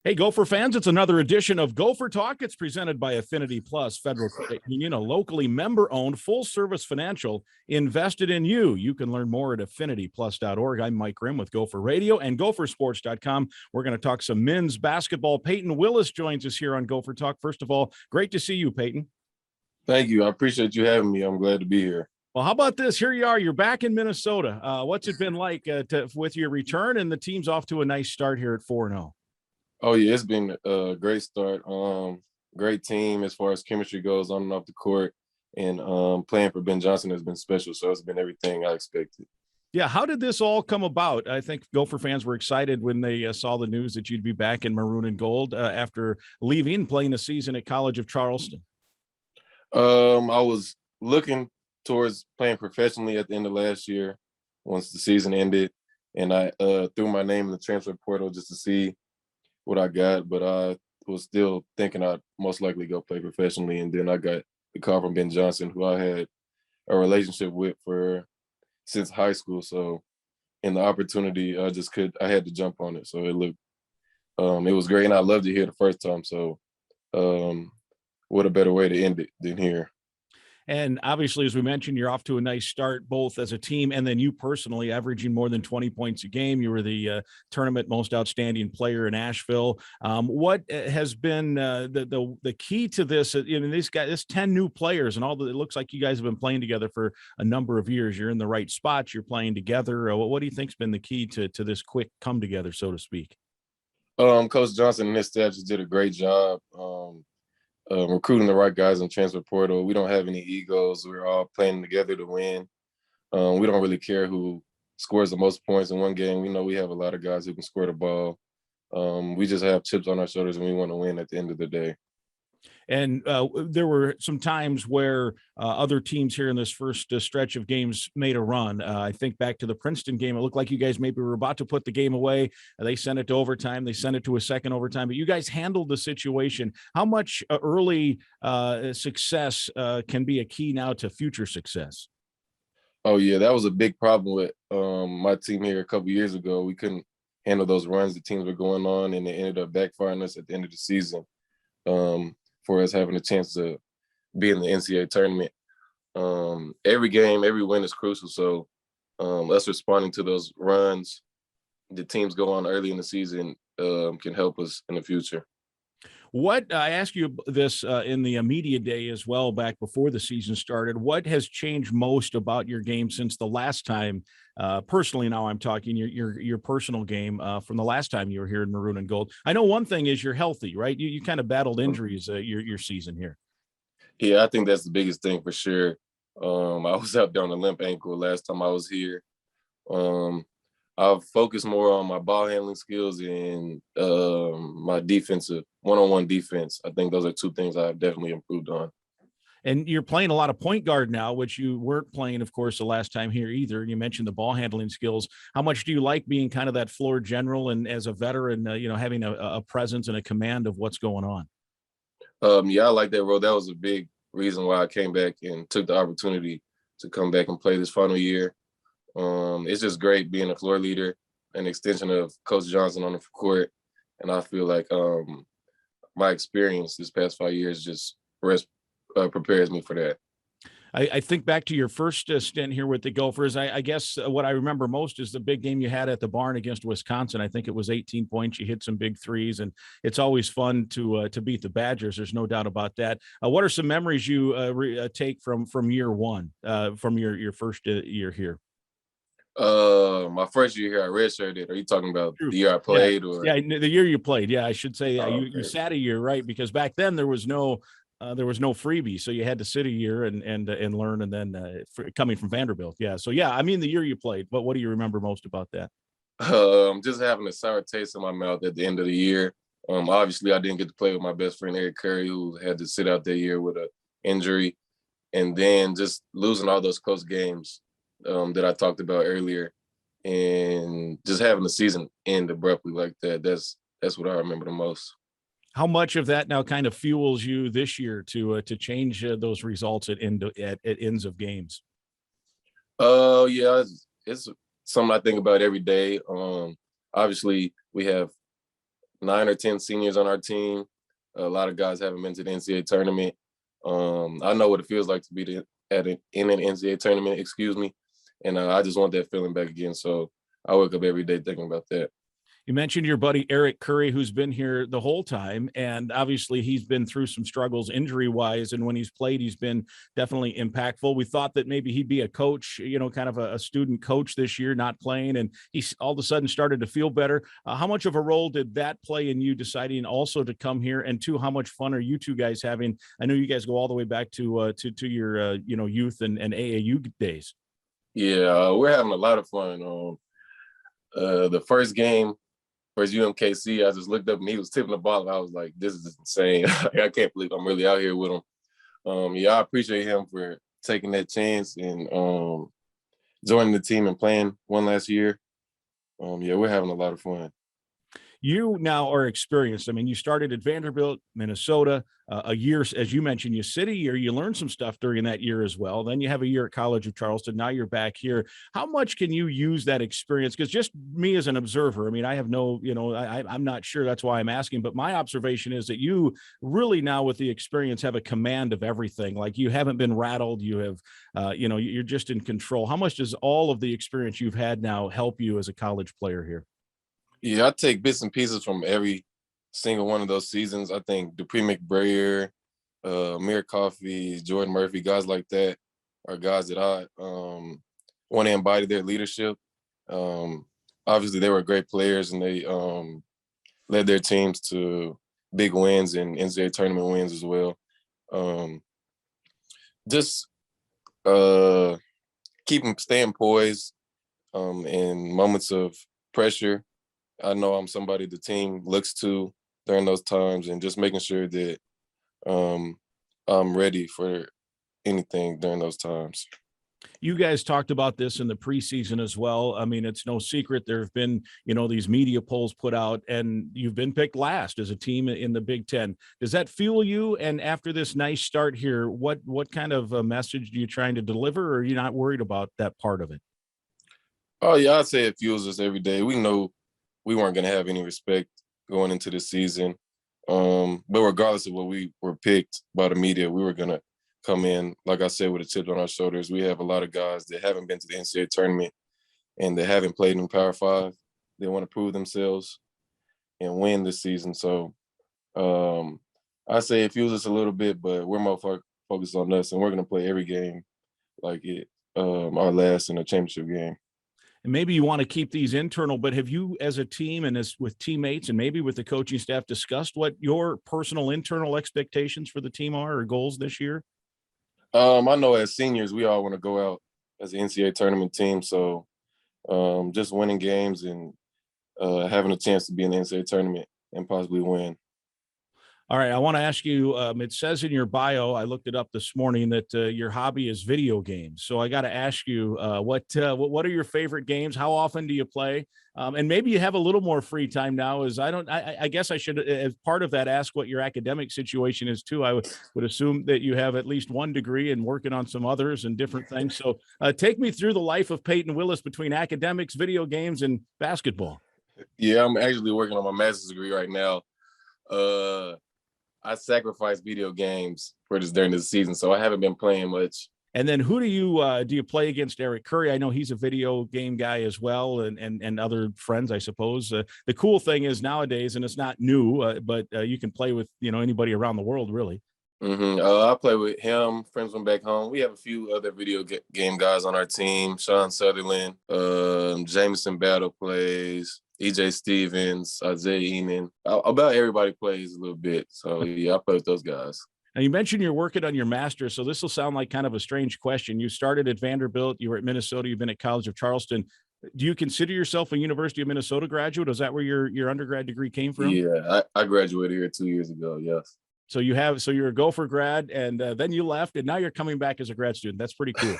Hey, Gopher fans, it's another edition of Gopher Talk. It's presented by Affinity Plus Federal Credit Union, a locally member-owned, full-service financial invested in you. You can learn more at affinityplus.org. I'm Mike Grimm with Gopher Radio and gophersports.com. We're going to talk some men's basketball. Payton Willis joins us here on Gopher Talk. First of all, great to see you, Payton. Thank you. I appreciate you having me. I'm glad to be here. Well, how about this? Here you are. You're back in Minnesota. What's it been like with your return? And the team's off to a nice start here at 4-0. Oh yeah, it's been a great start. Great team as far as chemistry goes on and off the court, and playing for Ben Johnson has been special. So it's been everything I expected. Yeah, how did this all come about? I think Gopher fans were excited when they saw the news that you'd be back in maroon and gold after leaving, playing a season at College of Charleston. I was looking towards playing professionally at the end of last year once the season ended, and I threw my name in the transfer portal just to see what I got, but I was still thinking I'd most likely go play professionally. And then I got the call from Ben Johnson, who I had a relationship with since high school. So in the opportunity, I had to jump on it. So it was great. And I loved it here the first time. So what a better way to end it than here. And obviously, as we mentioned, you're off to a nice start, both as a team and then you personally, averaging more than 20 points a game. You were the tournament most outstanding player in Asheville. What has been the key to this? This 10 new players and it looks like you guys have been playing together for a number of years. You're in the right spots. You're playing together. What do you think's been the key to this quick come together, so to speak? Coach Johnson and his staff just did a great job. Recruiting the right guys in transfer portal. We don't have any egos. We're all playing together to win. We don't really care who scores the most points in one game. We know we have a lot of guys who can score the ball. We just have chips on our shoulders and we want to win at the end of the day. And there were some times where other teams here in this first stretch of games made a run. I think back to the Princeton game. It looked like you guys maybe were about to put the game away. They sent it to overtime. They sent it to a second overtime. But you guys handled the situation. How much early success can be a key now to future success? Oh, yeah, that was a big problem with my team here a couple years ago. We couldn't handle those runs the teams were going on, and it ended up backfiring us at the end of the season. For us having a chance to be in the NCAA tournament. Every game, every win is crucial. So us responding to those runs the teams go on early in the season can help us in the future. What I asked you this in the media day as well, back before the season started. What has changed most about your game since the last time? Personally, now I'm talking your personal game from the last time you were here in maroon and gold. I know one thing is you're healthy, right? You kind of battled injuries your season here. Yeah, I think that's the biggest thing for sure. I was out there on a limp ankle last time I was here. I've focused more on my ball handling skills and my defensive one-on-one defense. I think those are two things I've definitely improved on. And you're playing a lot of point guard now, which you weren't playing, of course, the last time here either. You mentioned the ball handling skills. How much do you like being kind of that floor general and as a veteran, having a presence and a command of what's going on? Yeah, I like that role. That was a big reason why I came back and took the opportunity to come back and play this final year. It's just great being a floor leader, an extension of Coach Johnson on the court. And I feel like my experience this past 5 years just prepares me for that. I think back to your first stint here with the Gophers. I guess what I remember most is the big game you had at the barn against Wisconsin. I think it was 18 points. You hit some big threes, and it's always fun to beat the Badgers. There's no doubt about that. What are some memories you take from year one, from your first year here? My first year here, I redshirted. Are you talking about the year I played? Yeah, the year you played. Yeah, I should say you Okay. sat a year, right? Because back then there was no freebie, so you had to sit a year and learn. And then coming from Vanderbilt, yeah. So yeah, I mean the year you played. But what do you remember most about that? Just having a sour taste in my mouth at the end of the year. Obviously, I didn't get to play with my best friend Eric Curry, who had to sit out that year with an injury, and then just losing all those close games that I talked about earlier, and just having the season end abruptly like that. That's what I remember the most. How much of that now kind of fuels you this year to change those results at ends of games? Yeah, it's something I think about every day. Obviously, we have 9 or 10 seniors on our team. A lot of guys haven't been to the NCAA tournament. I know what it feels like to be in an NCAA tournament, and I just want that feeling back again. So I wake up every day thinking about that. You mentioned your buddy Eric Curry, who's been here the whole time, and obviously he's been through some struggles injury-wise, and when he's played, he's been definitely impactful. We thought that maybe he'd be a coach, kind of a student coach this year, not playing, and he's all of a sudden started to feel better. How much of a role did that play in you deciding also to come here? And two, how much fun are you two guys having? I know you guys go all the way back to your youth and AAU days. Yeah, we're having a lot of fun. The first game versus UMKC, I just looked up and he was tipping the ball. And I was like, this is insane. I can't believe I'm really out here with him. I appreciate him for taking that chance and joining the team and playing one last year. We're having a lot of fun. You now are experienced. I mean, you started at Vanderbilt, Minnesota, a year, as you mentioned, you sit a year, you learn some stuff during that year as well. Then you have a year at College of Charleston. Now you're back here. How much can you use that experience? Because just me as an observer, I mean, I have no, I'm not sure, that's why I'm asking, but my observation is that you really now with the experience have a command of everything. Like you haven't been rattled. You have, you're just in control. How much does all of the experience you've had now help you as a college player here? Yeah, I take bits and pieces from every single one of those seasons. I think Dupree McBrayer, Amir Coffey, Jordan Murphy, guys like that are guys that I want to embody their leadership. Obviously, they were great players and they led their teams to big wins and NCAA tournament wins as well. Just keep them staying poised in moments of pressure. I know I'm somebody the team looks to during those times and just making sure that I'm ready for anything during those times. You guys talked about this in the preseason as well. I mean, it's no secret there have been, these media polls put out and you've been picked last as a team in the Big Ten. Does that fuel you? And after this nice start here, what kind of a message are you trying to deliver, or are you not worried about that part of it? Oh, yeah, I'd say it fuels us every day. We know we weren't going to have any respect going into the season. But regardless of what we were picked by the media, we were going to come in, like I said, with a chip on our shoulders. We have a lot of guys that haven't been to the NCAA tournament and that haven't played in Power 5. They want to prove themselves and win this season. So I say it fuels us a little bit, but we're more focused on us, and we're going to play every game like it our last in a championship game. And maybe you want to keep these internal, but have you as a team and as with teammates and maybe with the coaching staff discussed what your personal internal expectations for the team are or goals this year? I know as seniors, we all want to go out as an NCAA tournament team. So just winning games and having a chance to be in the NCAA tournament and possibly win. All right. I want to ask you, it says in your bio, I looked it up this morning, that your hobby is video games. So I got to ask you, what are your favorite games? How often do you play? And maybe you have a little more free time now. I guess I should, as part of that, ask what your academic situation is too. I would assume that you have at least one degree and working on some others and different things. So take me through the life of Payton Willis between academics, video games, and basketball. Yeah, I'm actually working on my master's degree right now. I sacrificed video games for this during the season, so I haven't been playing much. And then who do you play against? Eric Curry? I know he's a video game guy as well, and other friends, I suppose. The cool thing is nowadays, and it's not new, but you can play with anybody around the world, really. I play with him, friends from back home. We have a few other video game guys on our team. Sean Sutherland, Jameson Battle plays. EJ Stevens, Isaiah Enan. About everybody plays a little bit. So, yeah, I play with those guys. Now, you mentioned you're working on your master's, so this will sound like kind of a strange question. You started at Vanderbilt. You were at Minnesota. You've been at College of Charleston. Do you consider yourself a University of Minnesota graduate? Is that where your undergrad degree came from? Yeah, I graduated here 2 years ago, yes. So you're a Gopher grad, and then you left, and now you're coming back as a grad student. That's pretty cool.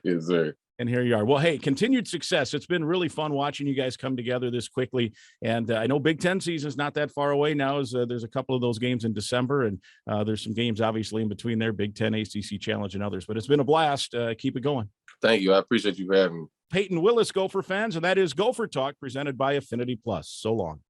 Yes, sir. And here you are. Well, hey, continued success. It's been really fun watching you guys come together this quickly. And I know Big Ten season is not that far away now. There's a couple of those games in December, and there's some games obviously in between there, Big Ten, ACC Challenge, and others. But it's been a blast. Keep it going. Thank you. I appreciate you for having me. Payton Willis, Gopher fans, and that is Gopher Talk presented by Affinity Plus. So long.